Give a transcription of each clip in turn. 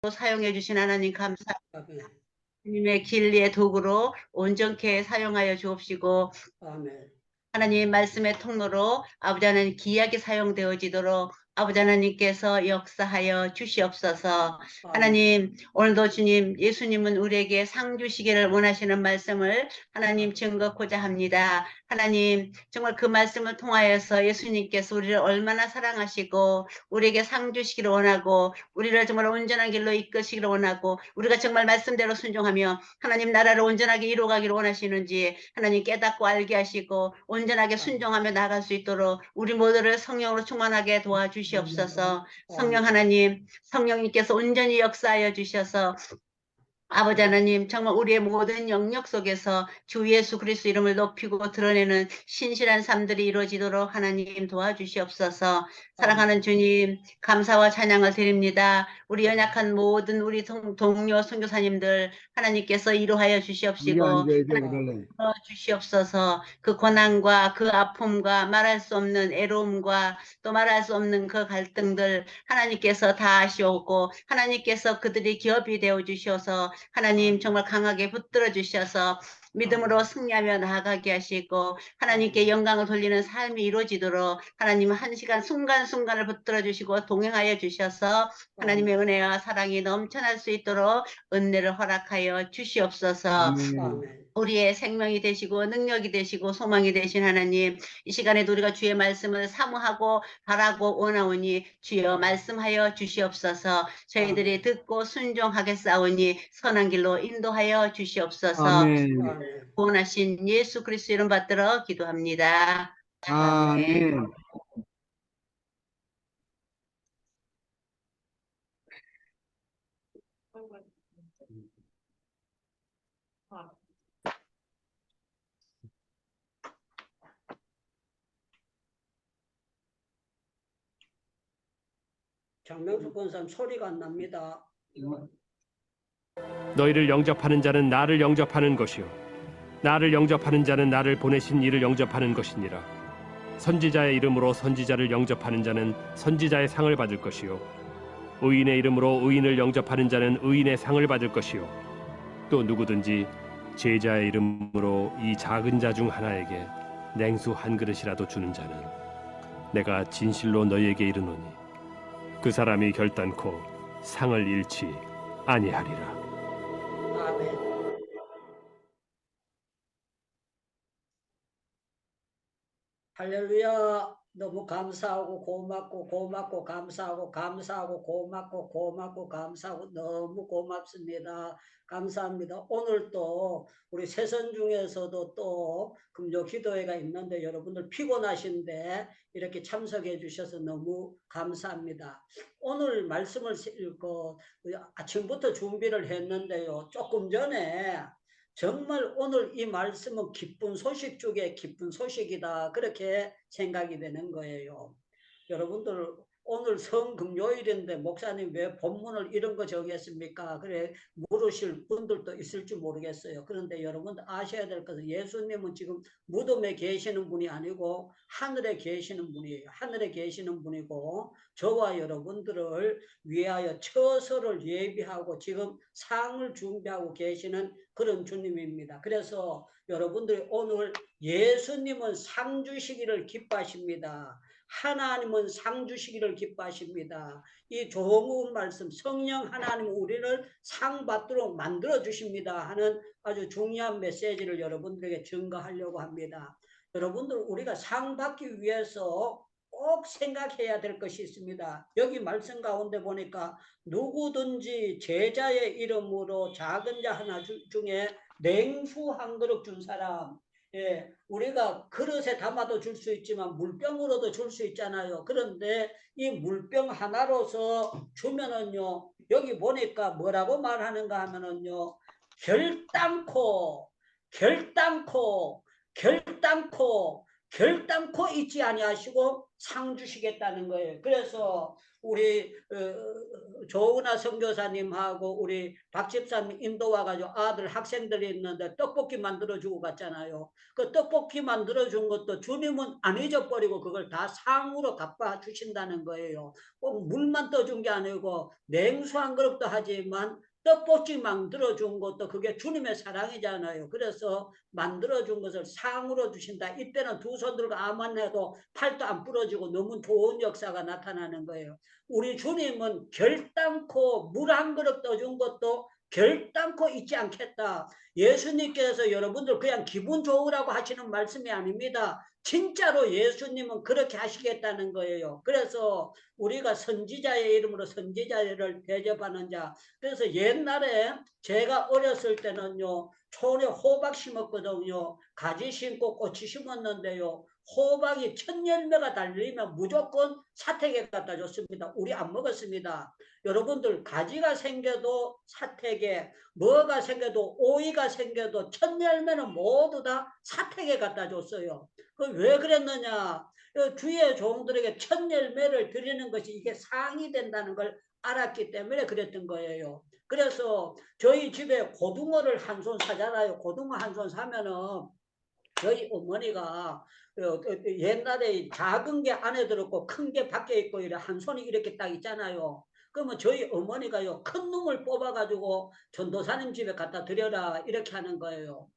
사용해 주신 하나님 감사합니다. 아멘. 주님의 진리의 도구로 온전케 사용하여 주옵시고 아멘. 하나님 말씀의 통로로 아버지 하나님 귀하게 사용되어지도록 아버지 하나님께서 역사하여 주시옵소서. 아멘. 하나님 오늘도 주님 예수님은 우리에게 상 주시기를 원하시는 말씀을 하나님 증거코자 합니다. 하나님 정말 그 말씀을 통하여서 예수님께서 우리를 얼마나 사랑하시고 우리에게 상 주시기를 원하고 우리를 정말 온전한 길로 이끄시기를 원하고 우리가 정말 말씀대로 순종하며 하나님 나라를 온전하게 이루어가기를 원하시는지 하나님 깨닫고 알게 하시고 온전하게 순종하며 나아갈 수 있도록 우리 모두를 성령으로 충만하게 도와주시옵소서. 성령 하나님, 성령님께서 온전히 역사하여 주셔서 아버지 하나님 정말 우리의 모든 영역 속에서 주 예수 그리스도 이름을 높이고 드러내는 신실한 삶들이 이루어지도록 하나님 도와주시옵소서. 사랑하는 주님 감사와 찬양을 드립니다. 우리 연약한 모든 우리 동료 선교사님들 하나님께서 이루하여 주시옵시고 주시옵소서. 그 고난과 그 아픔과 말할 수 없는 애로움과 또 말할 수 없는 그 갈등들 하나님께서 다 아시오고 하나님께서 그들이 기업이 되어 주셔서 하나님 정말 강하게 붙들어 주셔서 믿음으로 승리하며 나아가게 하시고 하나님께 영광을 돌리는 삶이 이루어지도록 하나님 한 시간 순간순간을 붙들어 주시고 동행하여 주셔서 하나님의 은혜와 사랑이 넘쳐날 수 있도록 은혜를 허락하여 주시옵소서. 우리의 생명이 되시고 능력이 되시고 소망이 되신 하나님 이 시간에도 우리가 주의 말씀을 사모하고 바라고 원하오니 주여 말씀하여 주시옵소서. 저희들이 듣고 순종하겠사오니 선한 길로 인도하여 주시옵소서. 구원하신 예수 그리스도 이름 받들어 기도합니다. 아멘. 장명수 권사님 소리가 안 납니다. 너희를 영접하는 자는 나를 영접하는 것이요 나를 영접하는 자는 나를 보내신 이를 영접하는 것이니라. 선지자의 이름으로 선지자를 영접하는 자는 선지자의 상을 받을 것이요 의인의 이름으로 의인을 영접하는 자는 의인의 상을 받을 것이요 또 누구든지 제자의 이름으로 이 작은 자 중 하나에게 냉수 한 그릇이라도 주는 자는 내가 진실로 너희에게 이르노니 그 사람이 결단코 상을 잃지 아니하리라. 아멘. 할렐루야. 너무 감사하고 고맙고 감사하고 고맙고 감사하고 너무 고맙습니다. 감사합니다. 오늘 또 우리 새선 중에서도 또 금요 기도회가 있는데 여러분들 피곤하신데 이렇게 참석해 주셔서 너무 감사합니다. 오늘 말씀을 읽고 아침부터 준비를 했는데요. 조금 전에 정말 오늘 이 말씀은 기쁜 소식 중에 기쁜 소식이다 그렇게 생각이 되는 거예요. 여러분들 오늘 성금요일인데 목사님 왜 본문을 이런 거 정했습니까? 그래 물으실 분들도 있을지 모르겠어요. 그런데 여러분들 아셔야 될 것은 예수님은 지금 무덤에 계시는 분이 아니고 하늘에 계시는 분이에요. 하늘에 계시는 분이고 저와 여러분들을 위하여 처소를 예비하고 지금 상을 준비하고 계시는 그런 주님입니다. 그래서 여러분들이 오늘 예수님은 상 주시기를 기뻐하십니다. 하나님은 상 주시기를 기뻐하십니다. 이 좋은 말씀 성령 하나님은 우리를 상 받도록 만들어 주십니다 하는 아주 중요한 메시지를 여러분들에게 증거하려고 합니다. 여러분들 우리가 상 받기 위해서 꼭 생각해야 될 것이 있습니다. 여기 말씀 가운데 보니까 누구든지 제자의 이름으로 작은 자 하나 중에 냉수 한 그릇 준 사람, 예, 우리가 그릇에 담아도 줄 수 있지만 물병으로도 줄 수 있잖아요. 그런데 이 물병 하나로서 주면은요, 여기 보니까 뭐라고 말하는가 하면은요, 결단코 잊지 아니하시고 상 주시겠다는 거예요. 그래서 우리 조은아 선교사님하고 우리 박 집사님 인도 와가지고 아들 학생들이 있는데 떡볶이 만들어주고 갔잖아요. 그 떡볶이 만들어준 것도 주님은 안 잊어버리고 그걸 다 상으로 갚아주신다는 거예요. 꼭 물만 떠준 게 아니고 냉수 한 그릇도 하지만 떡볶이 만들어준 것도 그게 주님의 사랑이잖아요. 그래서 만들어준 것을 상으로 주신다. 이때는 두 손 들고 아만 해도 팔도 안 부러지고 너무 좋은 역사가 나타나는 거예요. 우리 주님은 결단코 물 한 그릇 떠준 것도 결단코 잊지 않겠다. 예수님께서 여러분들 그냥 기분 좋으라고 하시는 말씀이 아닙니다. 진짜로 예수님은 그렇게 하시겠다는 거예요. 그래서 우리가 선지자의 이름으로 선지자를 대접하는 자. 그래서 옛날에 제가 어렸을 때는요. 촌에 호박 심었거든요. 가지 심고 꼬치 심었는데요. 호박이 첫 열매가 달리면 무조건 사택에 갖다 줬습니다. 우리 안 먹었습니다. 여러분들 가지가 생겨도 사택에, 뭐가 생겨도 오이가 생겨도 첫 열매는 모두 다 사택에 갖다 줬어요. 그 왜 그랬느냐? 주의 종들에게 첫 열매를 드리는 것이 이게 상이 된다는 걸 알았기 때문에 그랬던 거예요. 그래서 저희 집에 고등어를 한 손 사잖아요. 고등어 한 손 사면은 저희 어머니가 옛날에 작은 게 안에 들었고 큰 게 밖에 있고 이래 한 손이 이렇게 딱 있잖아요. 그러면 저희 어머니가요 큰 놈을 뽑아가지고 전도사님 집에 갖다 드려라 이렇게 하는 거예요.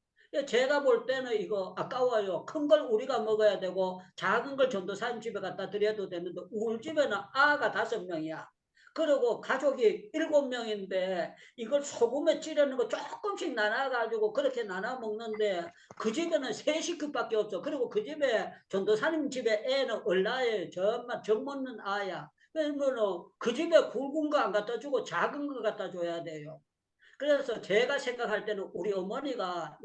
제가 볼 때는 이거 아까워요. 큰 걸 우리가 먹어야 되고 작은 걸 전도사님 집에 갖다 드려도 되는데 우리 집에는 아가 5명이야. 그리고 가족이 7명인데 이걸 소금에 찌르는 거 조금씩 나눠가지고 그렇게 나눠 먹는데 그 집에는 3식구밖에 없어. 그리고 그 집에 전도사님 집에 애는 얼라예요. 정말 정먹는 아야. 그러면 그 집에 굵은 거 안 갖다 주고 작은 거 갖다 줘야 돼요. 그래서 제가 생각할 때는 우리 어머니가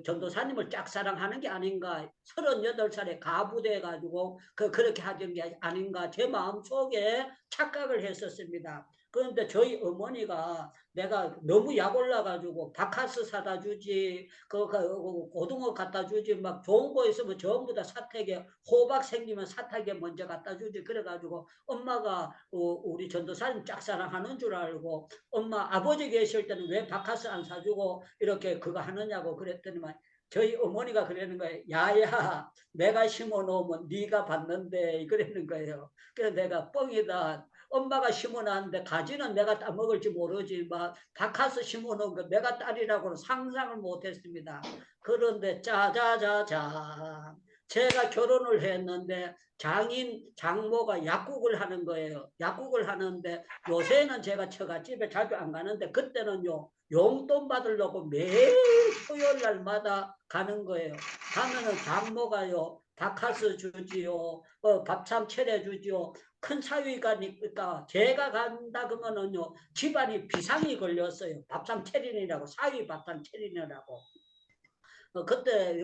전도사님을 짝사랑하는 게 아닌가. 38살에 가부돼 가지고 그렇게 하던 게 아닌가 제 마음속에 착각을 했었습니다. 그런데 저희 어머니가 내가 너무 약 올라가지고 바카스 사다 주지, 고등어 갖다 주지, 막 좋은 거 있으면 전부 다 사택에 호박 생기면 사택에 먼저 갖다 주지. 그래가지고 엄마가 우리 전도사님 짝사랑하는 줄 알고 엄마 아버지 계실 때는 왜 바카스 안 사주고 이렇게 그거 하느냐고 그랬더니만 저희 어머니가 그러는 거예요. 야야 내가 심어놓으면 네가 받는데 그러는 거예요. 그래서 내가 뻥이다. 엄마가 심어놨는데 가지는 내가 따먹을지 모르지 막 바카스 심어놓은 거 내가 딸이라고는 상상을 못했습니다. 그런데 짜자자자 제가 결혼을 했는데 장모가 약국을 하는 거예요. 약국을 하는데 요새는 제가 처갓집에 자주 안 가는데 그때는요 용돈 받으려고 매일 토요일 날마다 가는 거예요. 가면은 장모가요 바카스 주지요, 밥참 차려주지요. 큰 사위가 니까 제가 간다 그러면은요 집안이 비상이 걸렸어요. 밥참 차리느라고 사위 밥참 차리느라고. 그때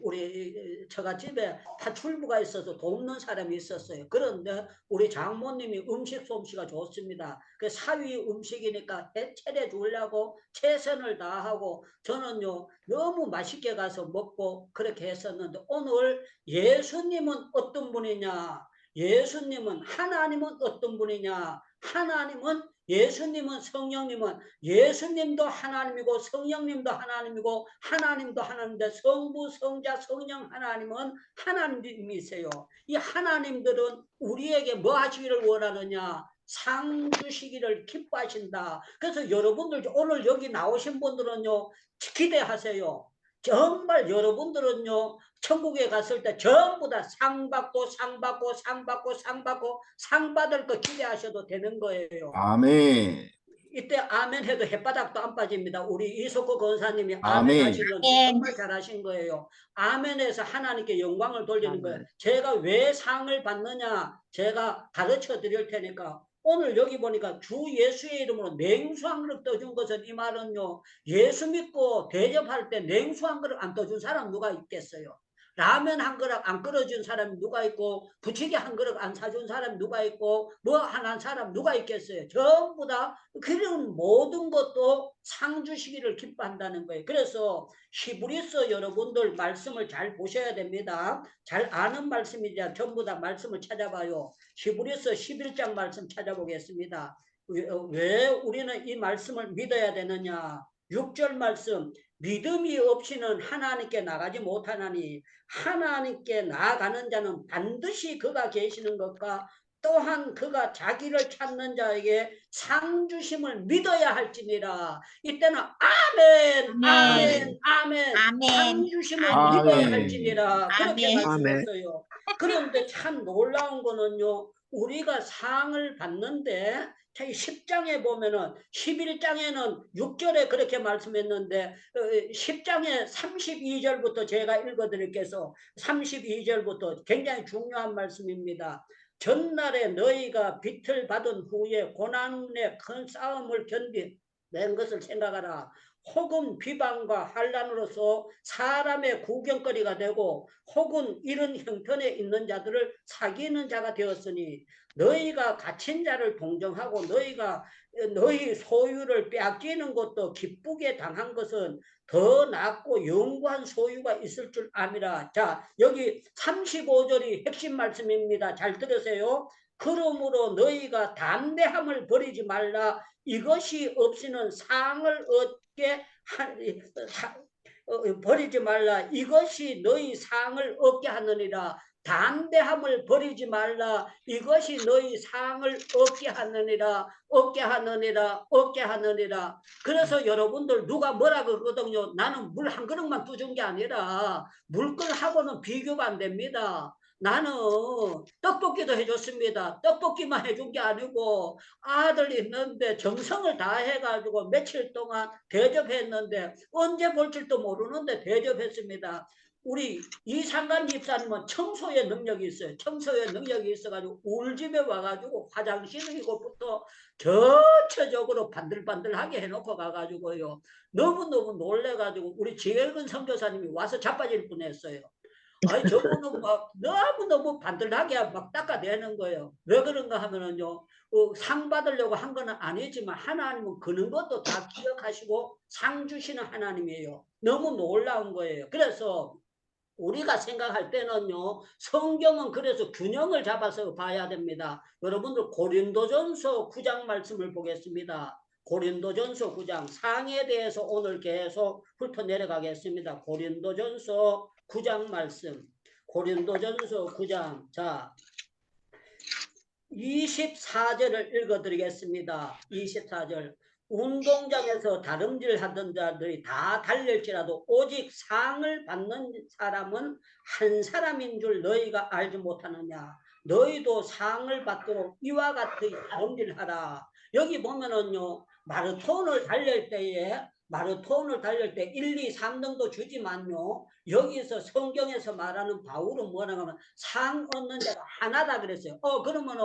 우리 처갓집에 파출부가 있어서 돕는 사람이 있었어요. 그런데 우리 장모님이 음식 솜씨가 좋습니다. 그 사위 음식이니까 차려주려고 최선을 다하고 저는요 너무 맛있게 가서 먹고 그렇게 했었는데 오늘 예수님은 어떤 분이냐? 예수님은 하나님은 어떤 분이냐? 하나님은 예수님은 성령님은 예수님도 하나님이고 성령님도 하나님이고 하나님도 하나님인데 성부 성자 성령 하나님은 하나님이세요. 이 하나님들은 우리에게 뭐 하시기를 원하느냐? 상 주시기를 기뻐하신다. 그래서 여러분들 오늘 여기 나오신 분들은요 기대하세요. 정말 여러분들은요 천국에 갔을 때 전부 다 상 받고 상 받고 상 받고 상 받고 상 받을 거 기대하셔도 되는 거예요. 아멘. 이때 아멘 해도 햇바닥도 안 빠집니다. 우리 이석호 권사님이 아멘 아멘. 하시는 정말 잘하신 거예요. 아멘에서 하나님께 영광을 돌리는 거예요. 제가 왜 상을 받느냐 제가 가르쳐 드릴 테니까 오늘 여기 보니까 주 예수의 이름으로 냉수 한 그릇 떠준 것은 이 말은요 예수 믿고 대접할 때 냉수 한 그릇 안 떠준 사람 누가 있겠어요? 라면 한 그릇 안 끓여준 사람이 누가 있고 부치기 한 그릇 안 사준 사람이 누가 있고 뭐 안 한 사람 누가 있겠어요. 전부 다 그런 모든 것도 상 주시기를 기뻐한다는 거예요. 그래서 히브리서 여러분들 말씀을 잘 보셔야 됩니다. 잘 아는 말씀이자 전부 다 말씀을 찾아봐요. 히브리서 11장 말씀 찾아보겠습니다. 왜 우리는 이 말씀을 믿어야 되느냐. 6절 말씀, 믿음이 없이는 하나님께 나가지 못하나니 하나님께 나아가는 자는 반드시 그가 계시는 것과 또한 그가 자기를 찾는 자에게 상 주심을 믿어야 할지니라. 이때는 아멘, 아멘, 아멘. 상 주심을 믿어야 아멘. 할지니라. 그렇게 아멘. 말씀했어요. 그런데 참 놀라운 거는요. 우리가 상을 받는데 10장에 보면은 11장에는 6절에 그렇게 말씀했는데 10장에 32절부터 제가 읽어드릴게요. 32절부터 굉장히 중요한 말씀입니다. 전날에 너희가 빚을 받은 후에 고난의 큰 싸움을 견딘 것을 생각하라. 혹은 비방과 환난으로서 사람의 구경거리가 되고 혹은 이런 형편에 있는 자들을 사귀는 자가 되었으니 너희가 갇힌 자를 동정하고 너희가 너희 소유를 빼앗기는 것도 기쁘게 당한 것은 더 낫고 영구한 소유가 있을 줄 아미라. 자, 여기 35절이 핵심 말씀입니다. 잘 들으세요. 그러므로 너희가 담대함을 버리지 말라. 이것이 없이는 상을 얻게 버리지 말라. 이것이 너희 상을 얻게 하느니라. 담대함을 버리지 말라. 이것이 너희 상을 얻게 하느니라. 얻게 하느니라. 얻게 하느니라. 그래서 여러분들 누가 뭐라 그러거든요. 나는 물 한 그릇만 뚜준 게 아니라 물건하고는 비교가 안 됩니다. 나는 떡볶이도 해줬습니다. 떡볶이만 해준 게 아니고 아들 있는데 정성을 다 해가지고 며칠 동안 대접했는데 언제 볼 줄도 모르는데 대접했습니다. 우리 이상관 집사님은 청소의 능력이 있어요. 청소의 능력이 있어가지고 우리 집에 와가지고 화장실 이곳부터 전체적으로 반들반들하게 해놓고 가가지고요. 너무너무 놀래가지고 우리 지혜근 선교사님이 와서 자빠질 뻔했어요. 아니 저분은 막 너무너무 반들하게 막 닦아내는 거예요. 왜 그런가 하면은요. 상 받으려고 한 건 아니지만 하나님은 그런 것도 다 기억하시고 상 주시는 하나님이에요. 너무 놀라운 거예요. 그래서 우리가 생각할 때는요. 성경은 그래서 균형을 잡아서 봐야 됩니다. 여러분들 고린도전서 9장 말씀을 보겠습니다. 고린도전서 9장 상에 대해서 오늘 계속 훑어 내려가겠습니다. 고린도전서 9장 말씀. 고린도전서 9장. 자, 24절을 읽어드리겠습니다. 24절. 운동장에서 다름질 하던 자들이 다 달릴지라도 오직 상을 받는 사람은 한 사람인 줄 너희가 알지 못하느냐. 너희도 상을 받도록 이와 같이 다름질하라. 여기 보면은요. 마라톤을 달릴 때 1, 2, 3등도 주지만요. 여기서 성경에서 말하는 바울은 뭐라고 하면 상 얻는 자가 하나다 그랬어요. 그러면은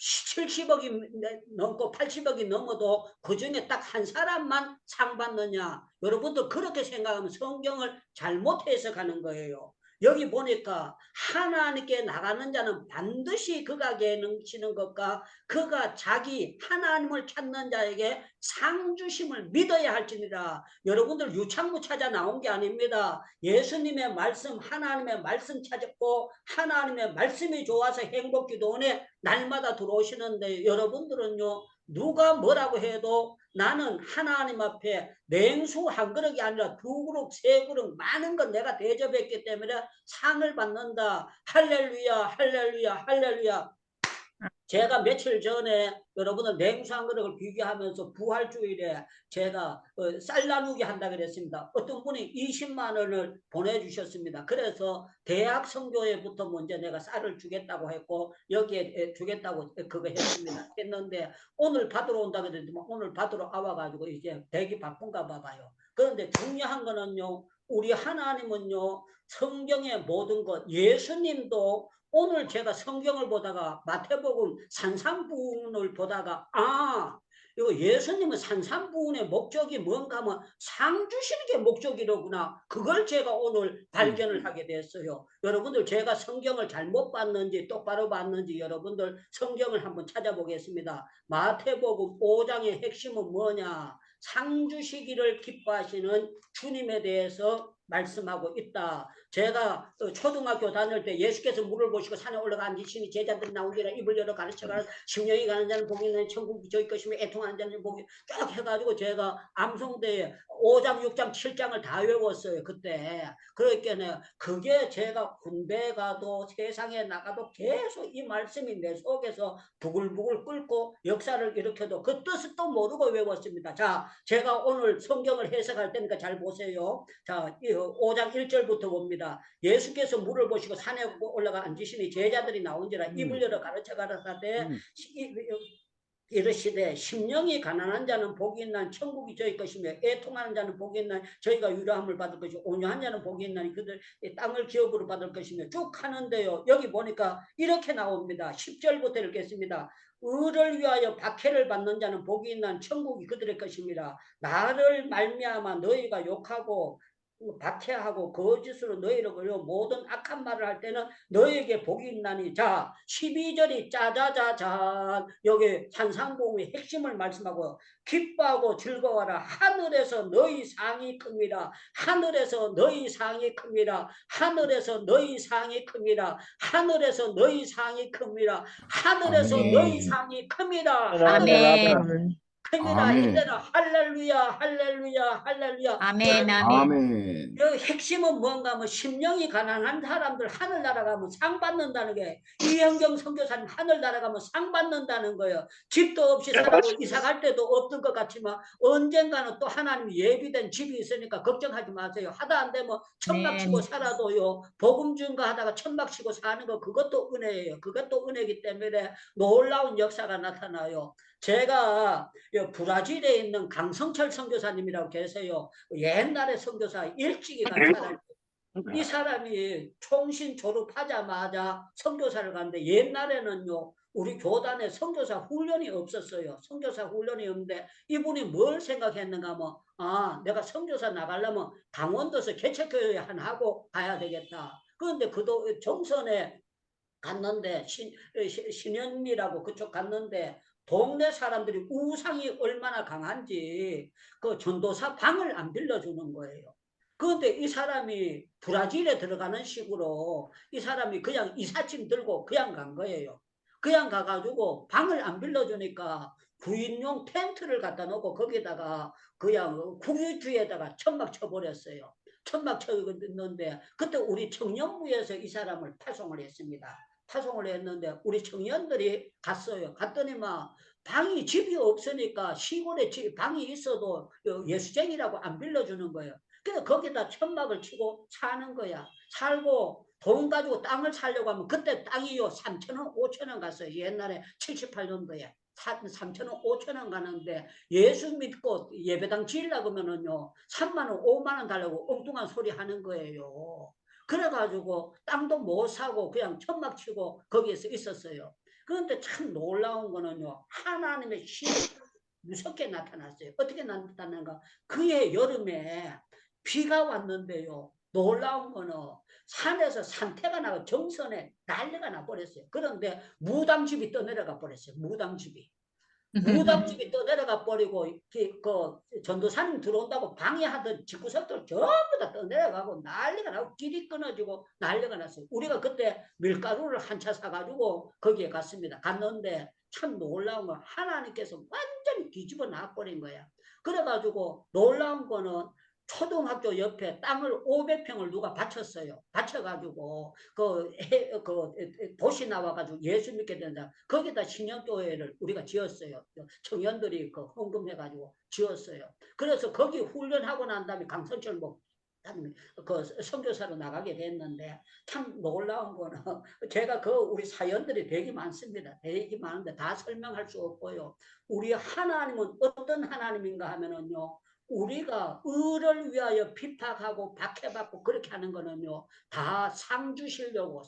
70억이 넘고 80억이 넘어도 그 중에 딱 한 사람만 상 받느냐. 여러분들 그렇게 생각하면 성경을 잘못 해석하는 거예요. 여기 보니까 하나님께 나가는 자는 반드시 그가 계시는 것과 그가 자기 하나님을 찾는 자에게 상 주심을 믿어야 할지니라. 여러분들 유창무 찾아 나온 게 아닙니다. 예수님의 말씀, 하나님의 말씀 찾았고 하나님의 말씀이 좋아서 행복기도원에 날마다 들어오시는데 여러분들은요. 누가 뭐라고 해도 나는 하나님 앞에 냉수 한 그릇이 아니라 2그릇, 3그릇 많은 건 내가 대접했기 때문에 상을 받는다. 할렐루야, 할렐루야, 할렐루야. 제가 며칠 전에 여러분들 냉수 한 그릇을 비교하면서 부활주일에 제가 쌀 나누기 한다 그랬습니다. 어떤 분이 20만 원을 보내주셨습니다. 그래서 대학 선교회부터 먼저 내가 쌀을 주겠다고 했고 여기에 주겠다고 그거 했는데 오늘 받으러 온다 그랬더니 오늘 받으러 와가지고 이제 되게 바쁜가 봐요. 그런데 중요한 거는요. 우리 하나님은요. 성경의 모든 것 예수님도 오늘 제가 성경을 보다가 마태복음 산상부훈을 보다가 이거 예수님은 산산부인의 목적이 뭔가 하면 상 주시는 게 목적이로구나. 그걸 제가 오늘 발견을 하게 됐어요. 여러분들 제가 성경을 잘못 봤는지 똑바로 봤는지 여러분들 성경을 한번 찾아보겠습니다. 마태복음 5장의 핵심은 뭐냐? 상 주시기를 기뻐하시는 주님에 대해서 말씀하고 있다. 제가 초등학교 다닐 때 예수께서 물을 보시고 산에 올라가 앉으시니 제자들이 나오기라 입을 열어 가르쳐가라 심령이 가는 자는 복이 있는 천국이 저희 것이며 애통하는 자는 복이 쭉 해가지고 제가 암송대에 5장 6장 7장을 다 외웠어요. 그때 그러니까 그게 제가 군대 가도 세상에 나가도 계속 이 말씀이 내 속에서 부글부글 끓고 역사를 일으켜도 그 뜻을 또 모르고 외웠습니다. 자, 제가 오늘 성경을 해석할 테니까 잘 보세요. 자, 5장 1절부터 봅니다. 예수께서 물을 보시고 산에 올라가 앉으시니 제자들이 나온지라 입을 열어 가르쳐 가라사대 이르시되 심령이 가난한 자는 복이 있나니 천국이 저희 것이며 애통하는 자는 복이 있나니 저희가 유라함을 받을 것이고 온유한 자는 복이 있나니 그들 땅을 기업으로 받을 것이며 쭉 하는데요. 여기 보니까 이렇게 나옵니다. 10절부터 읽겠습니다. 의를 위하여 박해를 받는 자는 복이 있나니 천국이 그들의 것입니다. 나를 말미암아 너희가 욕하고 박해하고 거짓으로 너희를 걸려 모든 악한 말을 할 때는 너희에게 복이 있나니. 자, 12절이 짜자자잔 여기 산상봉의 핵심을 말씀하고 기뻐하고 즐거워라. 하늘에서 너희 상이 큽니다. 하늘에서 너희 상이 큽니다. 하늘에서 너희 상이 큽니다. 하늘에서 너희 상이 큽니다. 하늘에서 너희 상이 큽니다. 하늘에서 아멘. 큽니다. 아멘. 이제는 할렐루야 할렐루야 할렐루야. 아멘. 아멘. 그 핵심은 뭔가 하면 심령이 가난한 사람들 하늘나라 가면 상 받는다는 게 이현경 선교사님 하늘나라 가면 상 받는다는 거예요. 집도 없이 살아도 이사 갈 때도 없던 것 같지만 언젠가는 또 하나님 예비된 집이 있으니까 걱정하지 마세요. 하다 안 되면 천막 치고 살아도요. 복음 증거 하다가 천막 치고 사는 거 그것도 은혜예요. 그것도 은혜이기 때문에 놀라운 역사가 나타나요. 제가 브라질에 있는 강성철 선교사님이라고 계세요. 옛날에 선교사 일찍이 간 사람. 이 사람이 총신 졸업하자마자 선교사를 갔는데 옛날에는요. 우리 교단에 선교사 훈련이 없었어요. 선교사 훈련이 없는데 이분이 뭘 생각했는가 하면 내가 선교사 나가려면 강원도에서 개척교회 하나 하고 가야 되겠다. 그런데 그도 정선에 갔는데 신현미라고 그쪽 갔는데 동네 사람들이 우상이 얼마나 강한지 그 전도사 방을 안 빌려주는 거예요. 그런데 이 사람이 브라질에 들어가는 식으로 이 사람이 그냥 이삿짐 들고 그냥 간 거예요. 그냥 가가지고 방을 안 빌려주니까 구인용 텐트를 갖다 놓고 거기다가 그냥 구유주에다가 천막 쳐버렸어요. 천막 쳐있는데 그때 우리 청년부에서 이 사람을 파송을 했습니다. 파송을 했는데 우리 청년들이 갔어요. 갔더니 막 방이 집이 없으니까 시골에 방이 있어도 예수쟁이라고 안 빌려주는 거예요. 그래서 거기다 천막을 치고 사는 거야. 살고 돈 가지고 땅을 사려고 하면 그때 땅이요 3,000원 5,000원 갔어요. 옛날에 78년도에 3,000원 5,000원 가는데 예수 믿고 예배당 지으려고 하면은요 3만원 5만원 달라고 엉뚱한 소리 하는 거예요. 그래가지고 땅도 못 사고 그냥 천막 치고 거기에서 있었어요. 그런데 참 놀라운 거는요. 하나님의 힘이 무섭게 나타났어요. 어떻게 나타나는가? 그해 여름에 비가 왔는데요. 놀라운 거는 산에서 산태가 나고 정선에 난리가 나버렸어요. 그런데 무당집이 떠내려가 버렸어요. 무당집이. 무당집이 떠내려가 버리고 그 전도사님 들어온다고 방해하던 집구석들 전부 다 떠내려가고 난리가 나고 길이 끊어지고 난리가 났어요. 우리가 그때 밀가루를 한 차 사가지고 거기에 갔습니다. 갔는데 참 놀라운 건 하나님께서 완전히 뒤집어 놔버린 거야. 그래가지고 놀라운 거는 초등학교 옆에 땅을 500평을 누가 바쳤어요. 바쳐가지고 그 도시 나와가지고 예수 믿게 된다. 거기다 신년교회를 우리가 지었어요. 청년들이 그 헌금해가지고 지었어요. 그래서 거기 훈련하고 난 다음에 강선철 그 선교사로 나가게 됐는데 참 놀라운 거는 제가 우리 사연들이 되게 많습니다. 되게 많은데 다 설명할 수 없고요. 우리 하나님은 어떤 하나님인가 하면은요. 우리가 의를 위하여 핍박하고 박해받고 그렇게 하는 거는요, 다 상 주시려고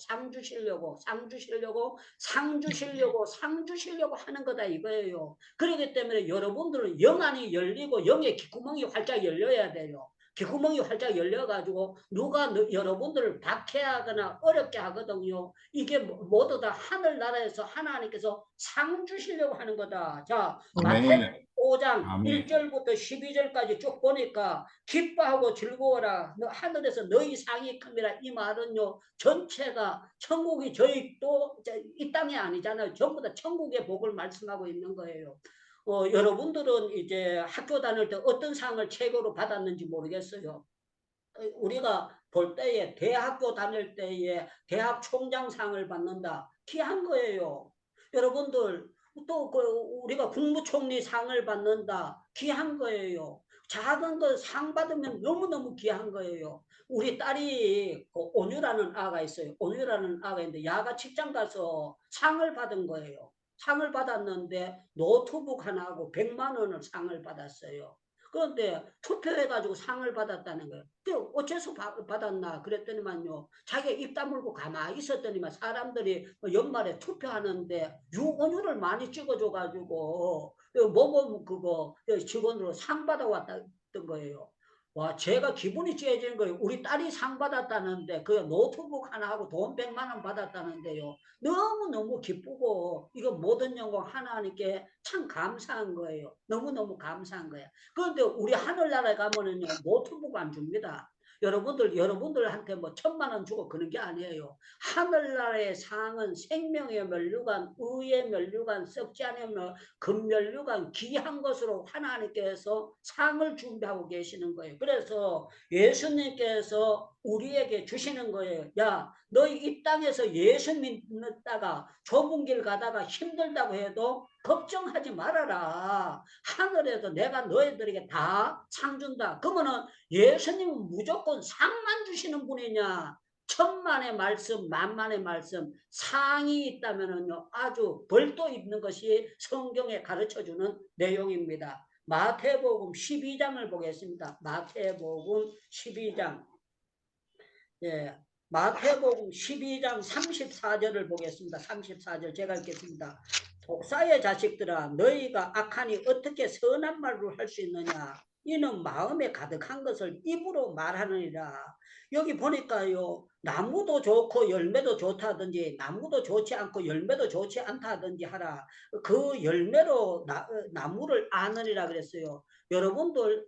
하는 거다 이거예요. 그렇기 때문에 여러분들은 영안이 열리고 영의 귓구멍이 활짝 열려야 돼요. 귓구멍이 활짝 열려가지고 누가 여러분들을 박해하거나 어렵게 하거든요. 이게 모두 다 하늘나라에서 하나님께서 상 주시려고 하는 거다. 자, 마태복음 5장 아멘. 1절부터 12절까지 쭉 보니까 기뻐하고 즐거워라. 하늘에서 너희 상이 큽니다. 이 말은요, 전체가 천국이 저희 또 이 땅이 아니잖아요. 전부 다 천국의 복을 말씀하고 있는 거예요. 여러분들은 이제 학교 다닐 때 어떤 상을 최고로 받았는지 모르겠어요. 우리가 볼 때에 대학교 다닐 때에 대학 총장상을 받는다. 귀한 거예요. 여러분들 또 우리가 국무총리 상을 받는다. 귀한 거예요. 작은 거 상 받으면 너무너무 귀한 거예요. 우리 딸이 온유라는 아가 있어요. 온유라는 아가 있는데 야가 직장 가서 상을 받은 거예요. 상을 받았는데 노트북 하나하고 100만 원을 상을 받았어요. 그런데 투표해가지고 상을 받았다는 거예요. 어째서 받았나 그랬더니만요, 자기가 입 다물고 가만히 있었더니만 사람들이 연말에 투표하는데 유언유를 많이 찍어줘가지고 그거 직원으로 상 받아왔던 거예요. 와, 제가 기분이 째지는 거예요. 우리 딸이 상 받았다는데 그 노트북 하나 하고 돈 100만 원 받았다는데요, 너무너무 기쁘고 이거 모든 영광 하나님께 참 감사한 거예요. 너무너무 감사한 거예요. 그런데 우리 하늘나라에 가면은요, 노트북 안 줍니다. 여러분들한테 뭐 1,000만 원 주고 그런 게 아니에요. 하늘나라의 상은 생명의 면류관, 의의 면류관, 썩지 않으면 금면류관, 귀한 것으로 하나님께서 상을 준비하고 계시는 거예요. 그래서 예수님께서 우리에게 주시는 거예요. 야, 너희 이 땅에서 예수 믿다가 좁은 길 가다가 힘들다고 해도 걱정하지 말아라. 하늘에도 내가 너희들에게 다 상 준다. 그러면은 예수님은 무조건 상만 주시는 분이냐? 천만의 말씀, 만만의 말씀, 상이 있다면은요, 아주 벌도 있는 것이 성경에 가르쳐주는 내용입니다. 마태복음 12장을 보겠습니다. 마태복음 12장. 예, 마태복음 12장 34절을 보겠습니다. 34절 제가 읽겠습니다. 독사의 자식들아, 너희가 악하니 어떻게 선한 말을 할 수 있느냐? 이는 마음에 가득한 것을 입으로 말하느니라. 여기 보니까요, 나무도 좋고 열매도 좋다든지 나무도 좋지 않고 열매도 좋지 않다든지 하라. 그 열매로 나무를 아느니라 그랬어요. 여러분들,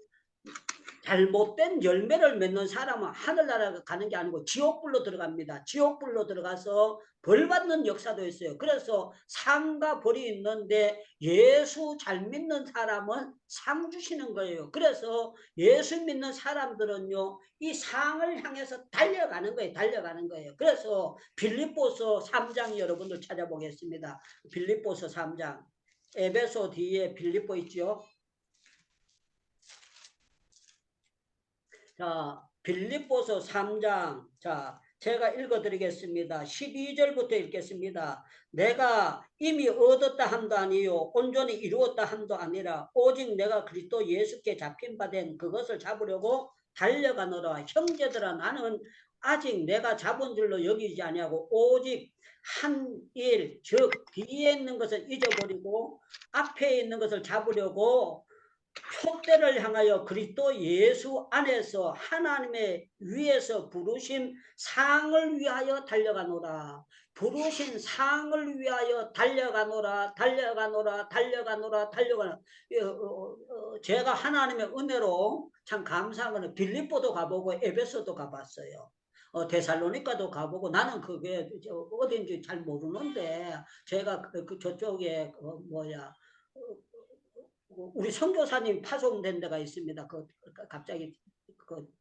잘못된 열매를 맺는 사람은 하늘나라 가는 게 아니고 지옥불로 들어갑니다. 지옥불로 들어가서 벌 받는 역사도 있어요. 그래서 상과 벌이 있는데 예수 잘 믿는 사람은 상 주시는 거예요. 그래서 예수 믿는 사람들은요, 이 상을 향해서 달려가는 거예요. 달려가는 거예요. 그래서 빌립보서 3장 여러분들 찾아보겠습니다. 빌립보서 3장. 에베소 뒤에 빌립보 있죠. 자, 빌립보서 3장. 자, 제가 읽어드리겠습니다. 12절부터 읽겠습니다. 내가 이미 얻었다 함도 아니요 온전히 이루었다 함도 아니라 오직 내가 그리스도 예수께 잡힌 바 된 그것을 잡으려고 달려가노라. 형제들아, 나는 아직 내가 잡은 줄로 여기지 아니하고 오직 한 일, 즉 뒤에 있는 것을 잊어버리고 앞에 있는 것을 잡으려고 촛대를 향하여 그리스도 예수 안에서 하나님의 위에서 부르신 상을 위하여 달려가노라. 부르신 상을 위하여 달려가노라. 제가 하나님의 은혜로 참 감사한 거는 빌립보도 가보고 에베소도 가봤어요. 데살로니가도 가보고, 나는 그게 어딘지 잘 모르는데 제가 저쪽에 우리 선교사님 파송된 데가 있습니다. 갑자기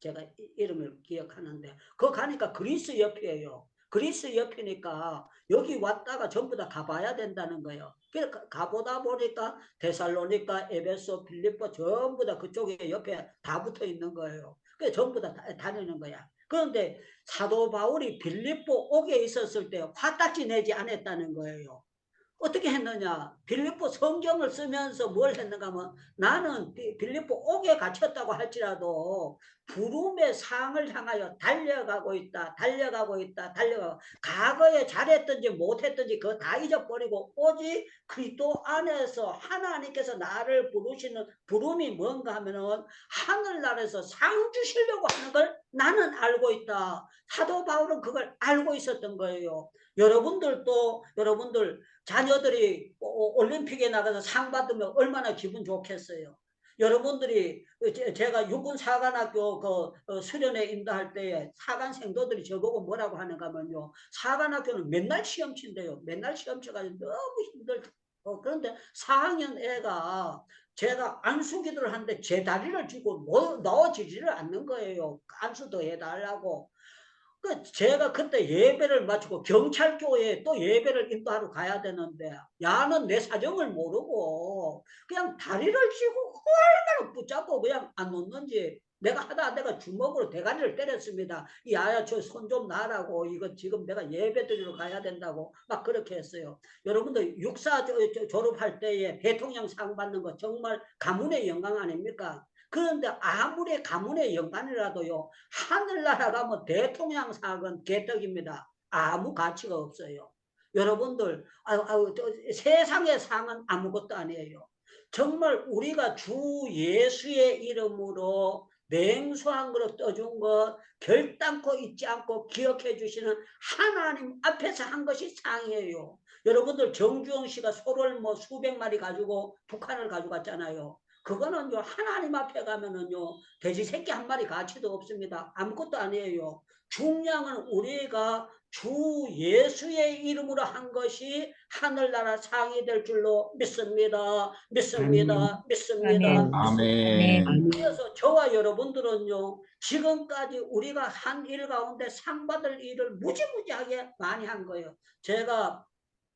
제가 이름을 기억하는데, 거 가니까 그리스 옆이에요. 그리스 옆이니까 여기 왔다가 전부 다 가봐야 된다는 거예요. 그래서 가보다 보니까 데살로니가, 에베소, 빌립보 전부 다 그쪽에 옆에 다 붙어 있는 거예요. 그래서 전부 다 다니는 거야. 그런데 사도 바울이 빌립보 옥에 있었을 때 화딱지 내지 않았다는 거예요. 어떻게 했느냐? 빌립보 성경을 쓰면서 뭘 했는가 하면 나는 빌립보 옥에 갇혔다고 할지라도 부름의 상을 향하여 달려가고 있다. 달려가고 있다. 달려가고 과거에 잘했든지 못했든지 그거 다 잊어버리고 오직 그리스도 안에서 하나님께서 나를 부르시는 부름이 뭔가 하면은 하늘나라에서 상 주시려고 하는 걸 나는 알고 있다. 사도 바울은 그걸 알고 있었던 거예요. 여러분들도 여러분들 자녀들이 올림픽에 나가서 상 받으면 얼마나 기분 좋겠어요. 여러분들이 제가 육군사관학교 수련회 인도할 때에 사관 생도들이 저보고 뭐라고 하는가 하면요. 사관학교는 맨날 시험 친대요. 맨날 시험 쳐가지고 너무 힘들다. 그런데 4학년 애가 제가 안수기도를 하는데 제 다리를 쥐고 넣어지지를 않는 거예요. 안수도 해달라고. 제가 그때 예배를 마치고 경찰교회에 또 예배를 인도하러 가야 되는데 야는 내 사정을 모르고 그냥 다리를 쥐고 얼마나 붙잡고 그냥 안 놓는지 내가 하다 내가 주먹으로 대가리를 때렸습니다. 야야 저 손 좀 놔라고 이거 지금 내가 예배 드리러 가야 된다고 막 그렇게 했어요. 여러분들 육사 졸업할 때에 대통령상 받는 거 정말 가문의 영광 아닙니까? 그런데 아무리 가문의 영광이라도요. 하늘나라 가면 대통령상은 개떡입니다. 아무 가치가 없어요. 여러분들 세상의 상은 아무것도 아니에요. 정말 우리가 주 예수의 이름으로 맹수한 그릇 떠준 것 결단코 잊지 않고 기억해 주시는 하나님 앞에서 한 것이 상이에요. 여러분들 정주영 씨가 소를 뭐 수백 마리 가지고 북한을 가져갔잖아요. 그거는요 하나님 앞에 가면은요 돼지 새끼 한 마리 가치도 없습니다. 아무것도 아니에요. 중량은 우리가 주 예수의 이름으로 한 것이 하늘나라 상이 될 줄로 믿습니다. 믿습니다. 믿습니다. 아멘. 믿습니다. 아멘. 그래서 저와 여러분들은요 지금까지 우리가 한 일 가운데 상 받을 일을 무지무지하게 많이 한 거예요. 제가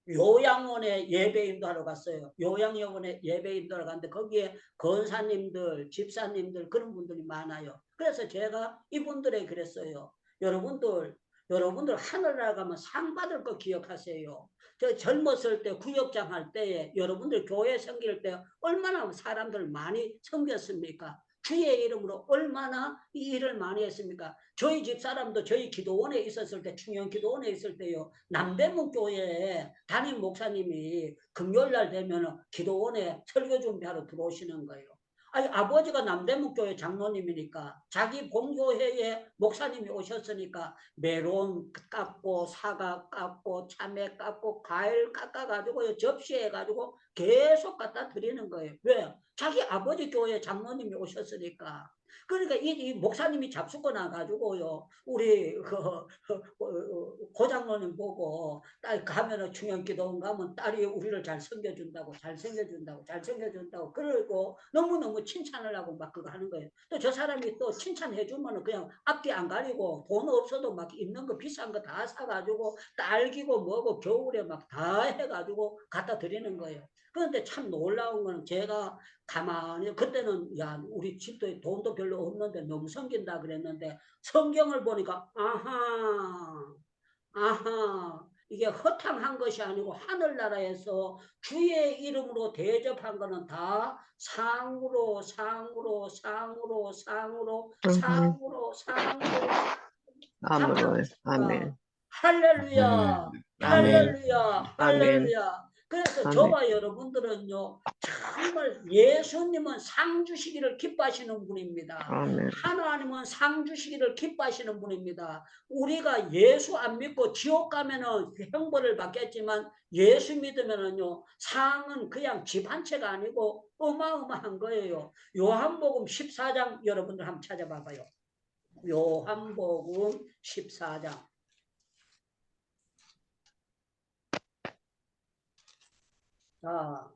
요양원에 예배 인도하러 갔어요. 요양원에 예배 인도하러 갔는데 거기에 권사님들, 집사님들 그런 분들이 많아요. 그래서 제가 이분들에게 그랬어요. 여러분들 하늘나라 가면 상 받을 거 기억하세요. 저 젊었을 때 구역장 할 때에 여러분들 교회 섬길 때 얼마나 사람들 많이 섬겼습니까? 주의 이름으로 얼마나 이 일을 많이 했습니까? 저희 집 사람도 저희 기도원에 있었을 때 충영 기도원에 있을 때요. 남대문 교회에 담임 목사님이 금요일날 되면 기도원에 설교 준비하러 들어오시는 거예요. 아니 아버지가 남대문 교회 장로님이니까 자기 본교회에 목사님이 오셨으니까 메론 깎고 사과 깎고 참외 깎고 과일 깎아가지고 접시해가지고 계속 갖다 드리는 거예요. 왜? 자기 아버지 교회 장로님이 오셨으니까. 그러니까 이 목사님이 잡수고 나가지고요. 우리 고장로님 보고 딸 가면은 중형기도원 가면 딸이 우리를 잘 섬겨준다고 잘 챙겨준다고 그러고 너무너무 칭찬을 하고 막 그거 하는 거예요. 또 저 사람이 또 칭찬해주면은 그냥 앞뒤 안 가리고 돈 없어도 막 있는 거 비싼 거 다 사가지고 딸기고 뭐고 겨울에 막 다 해가지고 갖다 드리는 거예요. 그런데 참 놀라운 거는 제가 가만히 그때는 야 우리 집도 돈도 별로 없는데 너무 섬긴다 그랬는데 성경을 보니까 아하 이게 허탕한 것이 아니고 하늘나라에서 주의 이름으로 대접한 거는 다 상으로 아멘. 할렐루야 아멘. 할렐루야. 그래서 아멘. 저와 여러분들은요 정말 예수님은 상 주시기를 기뻐하시는 분입니다. 아멘. 하나님은 상 주시기를 기뻐하시는 분입니다. 우리가 예수 안 믿고 지옥 가면은 형벌을 받겠지만 예수 믿으면은요 상은 그냥 집 한 채가 아니고 어마어마한 거예요. 요한복음 14장 여러분들 한번 찾아봐봐요. 요한복음 14장. 자,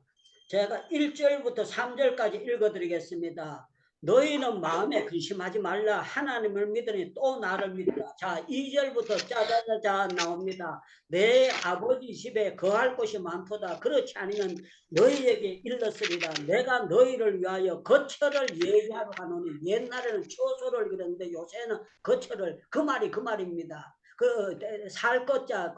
제가 1절부터 3절까지 읽어드리겠습니다. 너희는 마음에 근심하지 말라. 하나님을 믿으니 또 나를 믿으라. 자, 2절부터 짜자자자 나옵니다. 내 아버지 집에 거할 곳이 많도다. 그렇지 않으면 너희에게 일렀으리라. 내가 너희를 위하여 거처를 예비하러 가노니 옛날에는 처소를 그랬는데 요새는 거처를 그 말입니다. 살 것자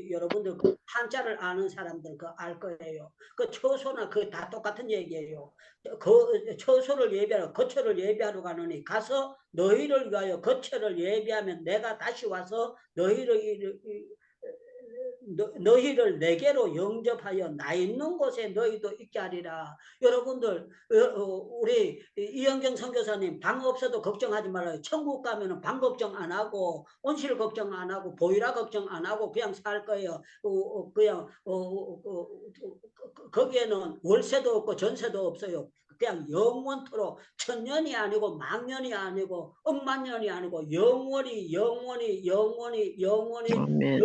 여러분들 그 한자를 아는 사람들 알 거예요. 그 처소나 다 똑같은 얘기예요. 그 처소를 예비하러 거처를 예비하러 가느니 가서 너희를 위하여 거처를 예비하면 내가 다시 와서 너희를 내게로 영접하여 나 있는 곳에 너희도 있게 하리라. 여러분들 우리 이영경 선교사님 방 없어도 걱정하지 말아요. 천국 가면은 방 걱정 안 하고 온실 걱정 안 하고 보이라 걱정 안 하고 그냥 살 거예요. 그냥 거기에는 월세도 없고 전세도 없어요. 그냥 영원토록 천년이 아니고 만년이 아니고 억만년이 아니고 영원히 아멘.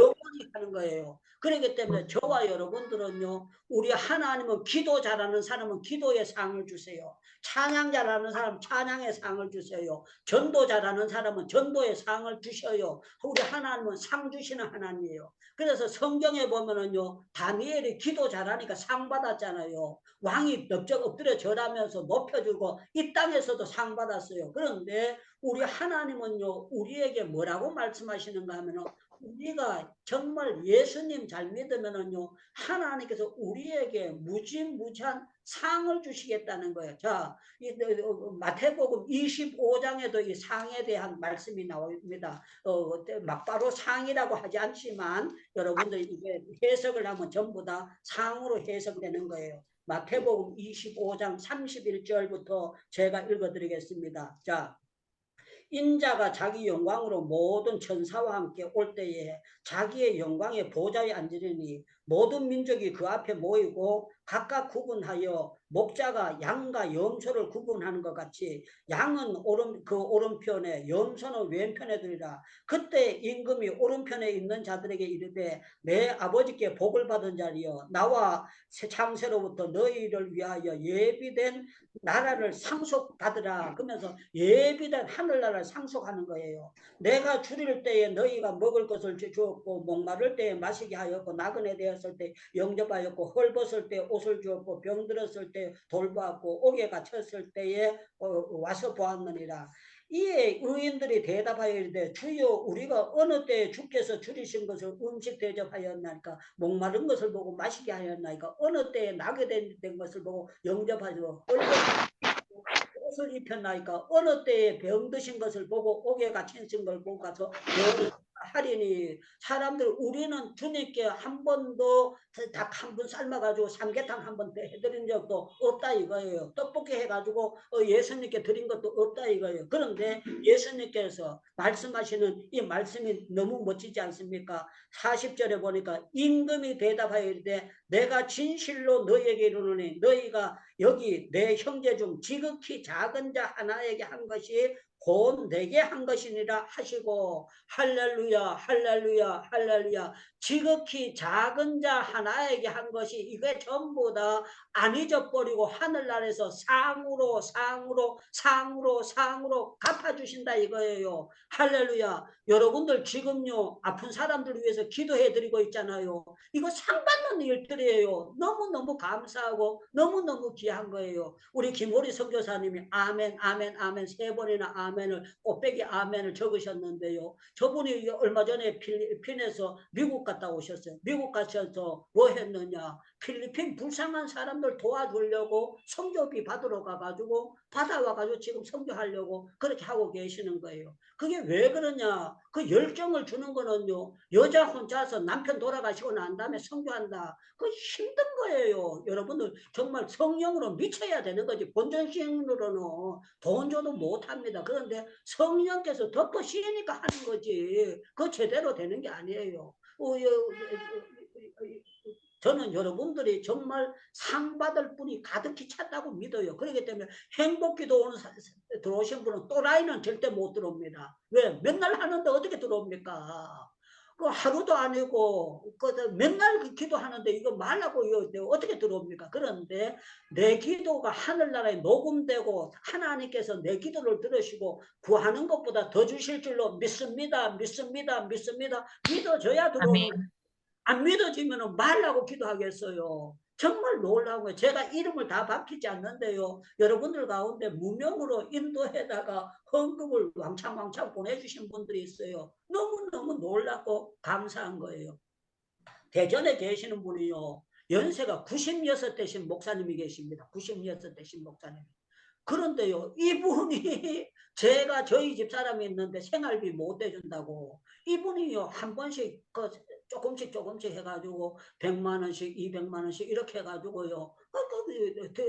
하는 거예요. 그렇기 때문에 저와 여러분들은요, 우리 하나님은 기도 잘하는 사람은 기도의 상을 주세요. 찬양 잘하는 사람 찬양의 상을 주세요. 전도 잘하는 사람은 전도의 상을 주셔요. 우리 하나님은 상 주시는 하나님이에요. 그래서 성경에 보면은요, 다니엘이 기도 잘하니까 상 받았잖아요. 왕이 넓적 엎드려 절하면서 높여주고 이 땅에서도 상 받았어요. 그런데 우리 하나님은요, 우리에게 뭐라고 말씀하시는가 하면은 우리가 정말 예수님 잘 믿으면은요, 하나님께서 우리에게 무지무지한 상을 주시겠다는 거예요. 자, 마태복음 25장에도 이 상에 대한 말씀이 나옵니다. 막바로 상이라고 하지 않지만 여러분들 이게 해석을 하면 전부 다 상으로 해석되는 거예요. 마태복음 25장 31절부터 제가 읽어드리겠습니다. 자, 인자가 자기 영광으로 모든 천사와 함께 올 때에 자기의 영광의 보좌에 앉으리니 모든 민족이 그 앞에 모이고 각각 구분하여 목자가 양과 염소를 구분하는 것 같이 양은 오른편에 염소는 왼편에 두리라. 그때 임금이 오른편에 있는 자들에게 이르되 내 아버지께 복을 받은 자리여 나와 창세로부터 너희를 위하여 예비된 나라를 상속받으라. 그러면서 예비된 하늘나라를 상속하는 거예요. 내가 줄일 때에 너희가 먹을 것을 주었고 목마를 때에 마시게 하였고 나그네 되었을 때 영접하였고 헐벗을 때 옷을 주었고 병들었을 때 돌보았고 옥에 갇혔을 때에 와서 보았느니라. 이에 의인들이 대답하여 이르되 주여 우리가 어느 때에 주께서 줄이신 것을 음식 대접하였나이까 목마른 것을 보고 마시게 하였나이까 어느 때에 나게 된 것을 보고 영접하여 옷을 입혔나이까 어느 때에 병드신 것을 보고 옥에 갇힌 걸 보고 가서 하리니 사람들 우리는 주님께 한 번도 닭 한 번 삶아가지고 삼계탕 한 번 해드린 적도 없다 이거예요. 떡볶이 해가지고 예수님께 드린 것도 없다 이거예요. 그런데 예수님께서 말씀하시는 이 말씀이 너무 멋지지 않습니까? 40절에 보니까 임금이 대답하여 이르되 내가 진실로 너희에게 이르노니 너희가 여기 내 형제 중 지극히 작은 자 하나에게 한 것이 곧 내게 한 것이니라 하시고 할렐루야 할렐루야 할렐루야. 지극히 작은 자 하나에게 한 것이 이게 전부 다 안 잊어버리고 하늘나라에서 상으로 갚아주신다 이거예요. 할렐루야. 여러분들 지금요 아픈 사람들 위해서 기도해드리고 있잖아요. 이거 상 받는 일들이에요. 너무너무 감사하고 너무너무 귀한 거예요. 우리 김호리 선교사님이 아멘 아멘 아멘 3번이나 아멘을 꽃배기 아멘을 적으셨는데요. 저분이 얼마 전에 필리핀에서 미국 갔다 오셨어요. 미국 가셔서 뭐 했느냐. 필리핀 불쌍한 사람들 도와주려고 성교비 받으러 가가지고 받아와가지고 지금 성교하려고 그렇게 하고 계시는 거예요. 그게 왜 그러냐. 그 열정을 주는 거는요. 여자 혼자서 남편 돌아가시고 난 다음에 성교한다. 그 힘든 거예요. 여러분들 정말 성령으로 미쳐야 되는 거지. 본전신으로는 돈 줘도 못합니다. 그런데 성령께서 덮어씌우니까 하는 거지. 그 제대로 되는 게 아니에요. 저는 여러분들이 정말 상 받을 분이 가득히 찼다고 믿어요. 그렇기 때문에 행복기도 들어오신 분은 또라이는 절대 못 들어옵니다. 왜? 맨날 하는데 어떻게 들어옵니까? 그 하루도 아니고 맨날 기도하는데 이거 말라고 이거 어떻게 들어옵니까? 그런데 내 기도가 하늘나라에 녹음되고 하나님께서 내 기도를 들으시고 구하는 것보다 더 주실 줄로 믿습니다. 믿어져야 들어오는. 안 믿어지면 말라고 기도하겠어요. 정말 놀라운 거예요. 제가 이름을 다 밝히지 않는데요. 여러분들 가운데 무명으로 인도에다가 헌금을 왕창왕창 보내주신 분들이 있어요. 너무너무 놀랍고 감사한 거예요. 대전에 계시는 분이요. 연세가 96 되신 목사님이 계십니다. 96 되신 목사님. 그런데요, 이분이 제가 저희 집 사람이 있는데 생활비 못 대준다고 이분이요 한 번씩 조금씩 해가지고 100만 원씩 200만 원씩 이렇게 해가지고요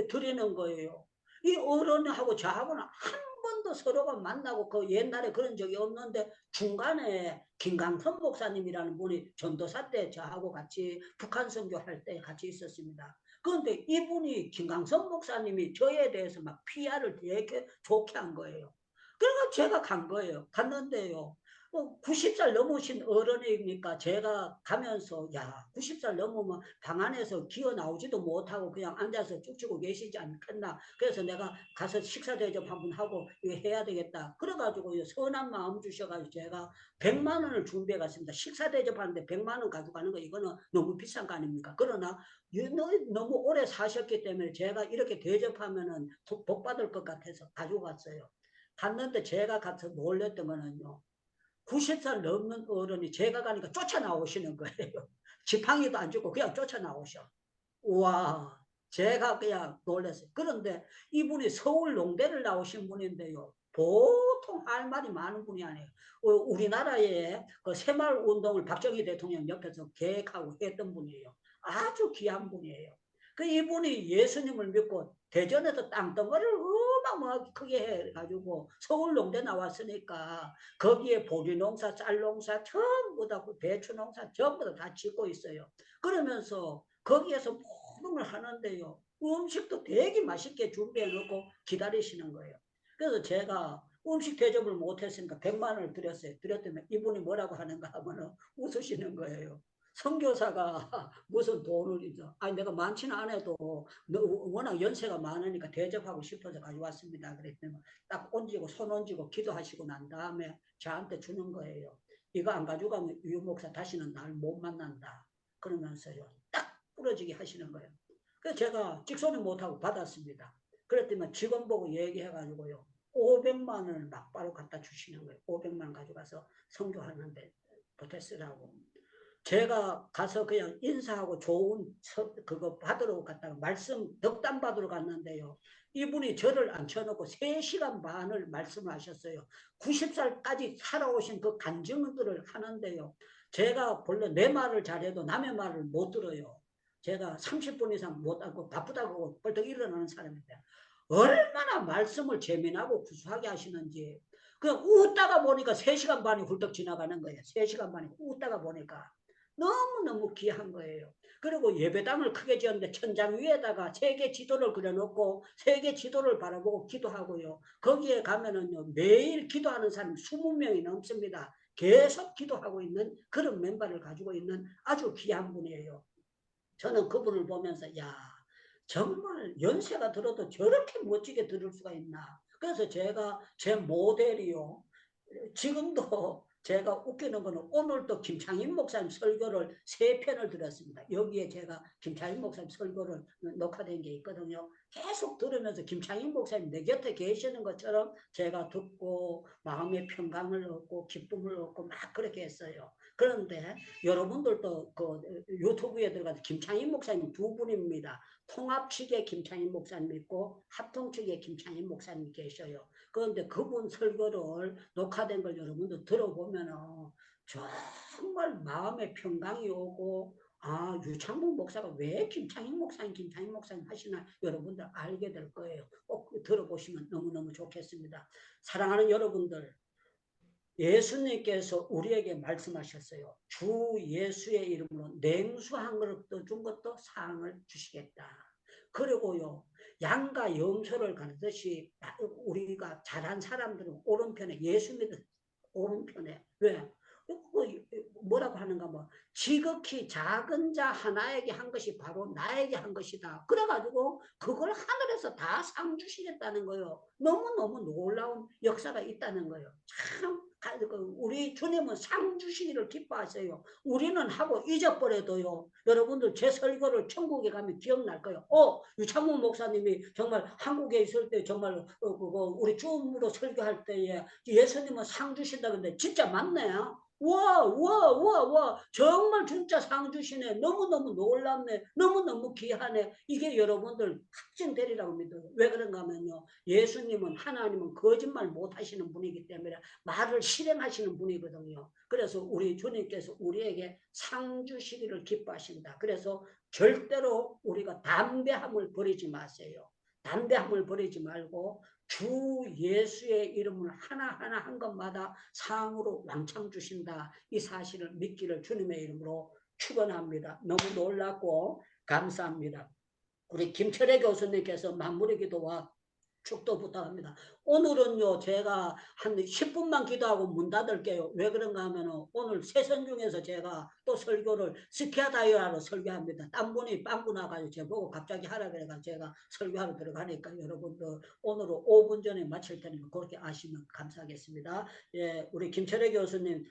드리는 거예요. 이 어른하고 저하고는 한 번도 서로가 만나고 그 옛날에 그런 적이 없는데 중간에 김강선 목사님이라는 분이 전도사 때 저하고 같이 북한 선교할 때 같이 있었습니다. 그런데 이분이 김강선 목사님이 저에 대해서 막 PR을 되게 좋게 한 거예요. 그러니까 제가 간 거예요. 갔는데요. 90살 넘으신 어른이니까 제가 가면서 야 90살 넘으면 방 안에서 기어 나오지도 못하고 그냥 앉아서 쭉치고 계시지 않겠나. 그래서 내가 가서 식사 대접 한번 하고 이거 해야 되겠다. 그래가지고 선한 마음 주셔가지고 제가 100만 원을 준비해 갔습니다. 식사 대접하는데 100만 원 가져가는 거 이거는 너무 비싼 거 아닙니까? 그러나 너무 오래 사셨기 때문에 제가 이렇게 대접하면은 복 받을 것 같아서 가지고 갔어요. 갔는데 제가 가서 놀랬던 거는요. 90살 넘는 어른이 제가 가니까 쫓아나오시는 거예요. 지팡이도 안 주고 그냥 쫓아나오셔. 우와, 제가 그냥 놀랐어요. 그런데 이분이 서울 농대를 나오신 분인데요. 보통 할 말이 많은 분이 아니에요. 우리나라의 그 새마을 운동을 박정희 대통령 옆에서 계획하고 했던 분이에요. 아주 귀한 분이에요. 그 이분이 예수님을 믿고 대전에서 땅덩어리를 어마어마하게 크게 해가지고 서울 농대 나왔으니까 거기에 보리 농사, 쌀 농사 전부 다 배추 농사 전부 다 짓고 있어요. 그러면서 거기에서 모든 걸 하는데요. 음식도 되게 맛있게 준비해 놓고 기다리시는 거예요. 그래서 제가 음식 대접을 못했으니까 100만 원을 드렸어요. 드렸더니 이분이 뭐라고 하는가 하면 웃으시는 거예요. 선교사가 무슨 돈을 있어. 아니 내가 많지는 않아도 워낙 연세가 많으니까 대접하고 싶어서 가져왔습니다. 그랬더니 딱 얹고 손 얹고 기도하시고 난 다음에 저한테 주는 거예요. 이거 안 가져가면 유 목사 다시는 날 못 만난다. 그러면서요. 딱 부러지게 하시는 거예요. 그래서 제가 직소는 못하고 받았습니다. 그랬더니 직원 보고 얘기해가지고요. 500만 원을 막바로 갖다 주시는 거예요. 500만 원 가져가서 선교하는데 보태쓰라고. 제가 가서 그냥 인사하고 좋은 그거 받으러 갔다가 말씀 덕담 받으러 갔는데요. 이분이 저를 앉혀놓고 3시간 반을 말씀하셨어요. 90살까지 살아오신 그 간증들을 하는데요. 제가 본래 내 말을 잘해도 남의 말을 못 들어요. 제가 30분 이상 못하고 바쁘다고 벌떡 일어나는 사람인데 얼마나 말씀을 재미나고 구수하게 하시는지 그냥 웃다가 보니까 3시간 반이 훌떡 지나가는 거예요. 3시간 반이 웃다가 보니까 너무너무 귀한 거예요. 그리고 예배당을 크게 지었는데 천장 위에다가 세계 지도를 그려놓고 세계 지도를 바라보고 기도하고요. 거기에 가면은요 매일 기도하는 사람 20명이 넘습니다. 계속 기도하고 있는 그런 멤버를 가지고 있는 아주 귀한 분이에요. 저는 그분을 보면서 야 정말 연세가 들어도 저렇게 멋지게 들을 수가 있나. 그래서 제가 제 모델이요. 지금도 제가 웃기는 거는 오늘도 김창인 목사님 설교를 3편을 들었습니다. 여기에 제가 김창인 목사님 설교를 녹화된 게 있거든요. 계속 들으면서 김창인 목사님 내 곁에 계시는 것처럼 제가 듣고 마음의 평강을 얻고 기쁨을 얻고 막 그렇게 했어요. 그런데 여러분들도 그 유튜브에 들어가서 김창인 목사님 2분입니다. 통합 측에 김창인 목사님 있고 합통 측에 김창인 목사님 계셔요. 그런데 그분 설교를 녹화된 걸 여러분들 들어보면은 정말 마음의 평강이 오고 아 유창봉 목사가 왜 김창인 목사님 하시나 여러분들 알게 될 거예요. 꼭 들어보시면 너무너무 좋겠습니다. 사랑하는 여러분들 예수님께서 우리에게 말씀하셨어요. 주 예수의 이름으로 냉수 한 그릇도 준 것도 상을 주시겠다. 그리고요 양과 염소를 가르듯이 우리가 잘한 사람들은 오른편에 예수 믿은 오른편에 왜? 뭐라고 하는가 뭐 지극히 작은 자 하나에게 한 것이 바로 나에게 한 것이다. 그래가지고 그걸 하늘에서 다 상 주시겠다는 거예요. 너무너무 놀라운 역사가 있다는 거예요. 참 우리 주님은 상 주시기를 기뻐하세요. 우리는 하고 잊어버려도요. 여러분들 제 설교를 천국에 가면 기억날 거예요. 유창문 목사님이 정말 한국에 있을 때 정말 우리 줌으로 설교할 때에 예수님은 상 주신다 근데 진짜 맞네요. 와, 정말 진짜 상 주시네. 너무너무 놀랍네. 너무너무 귀하네. 이게 여러분들 확증되리라고 믿어요. 왜 그런가 하면요. 예수님은, 하나님은 거짓말 못 하시는 분이기 때문에 말을 실행하시는 분이거든요. 그래서 우리 주님께서 우리에게 상 주시기를 기뻐하신다. 그래서 절대로 우리가 담대함을 버리지 마세요. 담대함을 버리지 말고 주 예수의 이름을 하나하나 한 것마다 상으로 왕창 주신다. 이 사실을 믿기를 주님의 이름으로 축원합니다. 너무 놀랍고 감사합니다. 우리 김철애 교수님께서 마무리 기도와 축도 부탁합니다. 오늘은요 제가 한 10분만 기도하고 문 닫을게요. 왜 그런가 하면 오늘 세선 중에서 제가 또 설교를 스키아다이어로 설교합니다. 딴 분이 빵꾸 나가지고 저보고 갑자기 하라 그래가 제가 설교하러 들어가니까 여러분들 오늘은 5분 전에 마칠 테니까 그렇게 아시면 감사하겠습니다. 예, 우리 김철애 교수님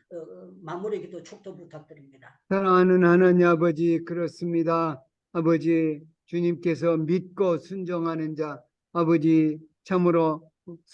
마무리 기도 축도 부탁드립니다. 사랑하는 하나님 아버지, 그렇습니다. 아버지, 주님께서 믿고 순종하는 자, 아버지 참으로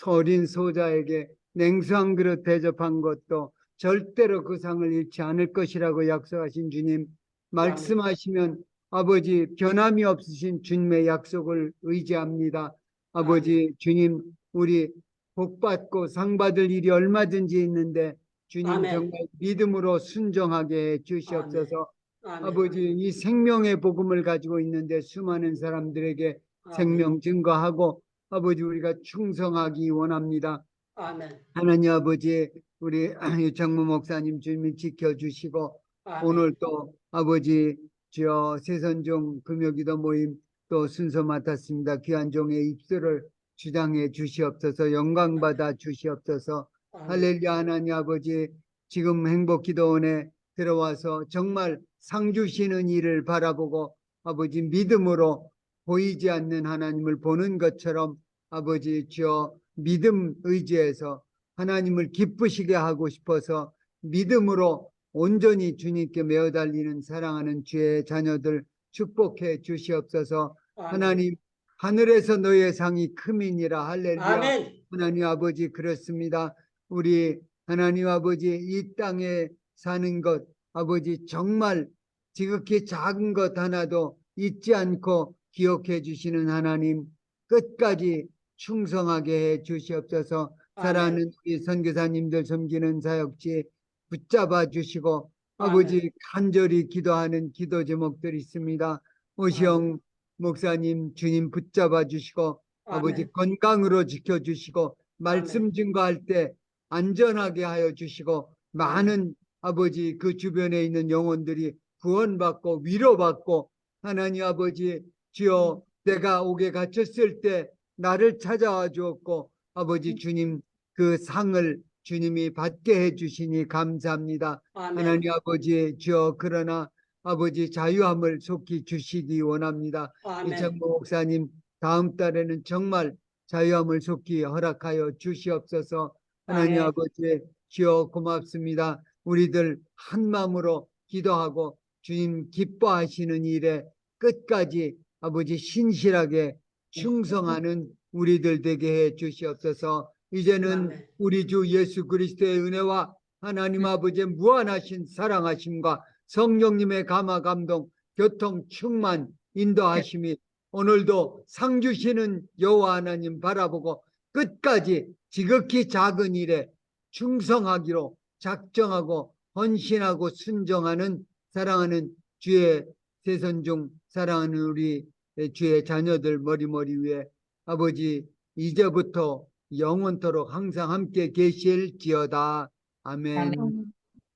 어린 소자에게 냉수 한 그릇 대접한 것도 절대로 그 상을 잃지 않을 것이라고 약속하신 주님, 말씀하시면 아버지 변함이 없으신 주님의 약속을 의지합니다. 아버지 주님, 우리 복받고 상 받을 일이 얼마든지 있는데 주님 아멘. 정말 믿음으로 순종하게 해 주시옵소서. 아멘. 아버지 이 생명의 복음을 가지고 있는데 수많은 사람들에게 생명 증거하고 아버지 우리가 충성하기 원합니다. 아멘. 하나님 아버지 우리 유창무 목사님 주님이 지켜주시고 아멘. 오늘 또 아버지 저 세선종 금요기도 모임 또 순서 맡았습니다. 귀한 종의 입술을 주장해 주시옵소서. 영광 받아 주시옵소서. 할렐루야. 하나님 아버지 지금 행복기도원에 들어와서 정말 상 주시는 일을 바라보고 아버지 믿음으로 보이지 않는 하나님을 보는 것처럼 아버지 주여 믿음 의지해서 하나님을 기쁘시게 하고 싶어서 믿음으로 온전히 주님께 매어 달리는 사랑하는 주의 자녀들 축복해 주시옵소서. 하나님 하늘에서 너의 상이 크민이라. 할렐루야. 아멘. 하나님 아버지 그렇습니다. 우리 하나님 아버지 이 땅에 사는 것 아버지 정말 지극히 작은 것 하나도 잊지 않고 기억해 주시는 하나님 끝까지 충성하게 해 주시옵소서. 사랑하는 우리 선교사님들 섬기는 사역지 붙잡아 주시고 아버지 간절히 기도하는 기도 제목들이 있습니다. 오시영 목사님 주님 붙잡아 주시고 아버지 건강으로 지켜주시고 말씀 증거할 때 안전하게 하여 주시고 많은 아버지 그 주변에 있는 영혼들이 구원받고 위로받고 하나님 아버지 주여 내가 옥에 갇혔을 때 나를 찾아와 주었고 아버지 주님 그 상을 주님이 받게 해주시니 감사합니다. 하나님 아버지 주여 그러나 아버지 자유함을 속히 주시기 원합니다. 이창모 목사님 다음 달에는 정말 자유함을 속히 허락하여 주시옵소서. 하나님 아버지 주여 고맙습니다. 우리들 한 마음으로 기도하고 주님 기뻐하시는 일에 끝까지 아버지 신실하게 충성하는 우리들 되게 해 주시옵소서. 이제는 우리 주 예수 그리스도의 은혜와 하나님 아버지의 무한하신 사랑하심과 성령님의 감화 감동 교통 충만 인도하심이 오늘도 상 주시는 여호와 하나님 바라보고 끝까지 지극히 작은 일에 충성하기로 작정하고 헌신하고 순종하는 사랑하는 주의 세선중 사랑하는 우리 주의 자녀들 머리머리 위에 아버지 이제부터 영원토록 항상 함께 계실지어다. 아멘.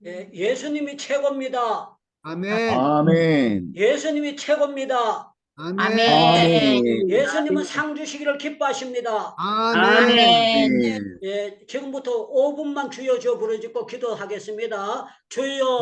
예, 예수님이 최고입니다. 아멘. 아멘. 예수님이 최고입니다. 아멘. 아멘. 예수님은 상 주시기를 기뻐하십니다. 아멘. 예, 지금부터 5분만 주여 저 부르짖고 기도하겠습니다. 주여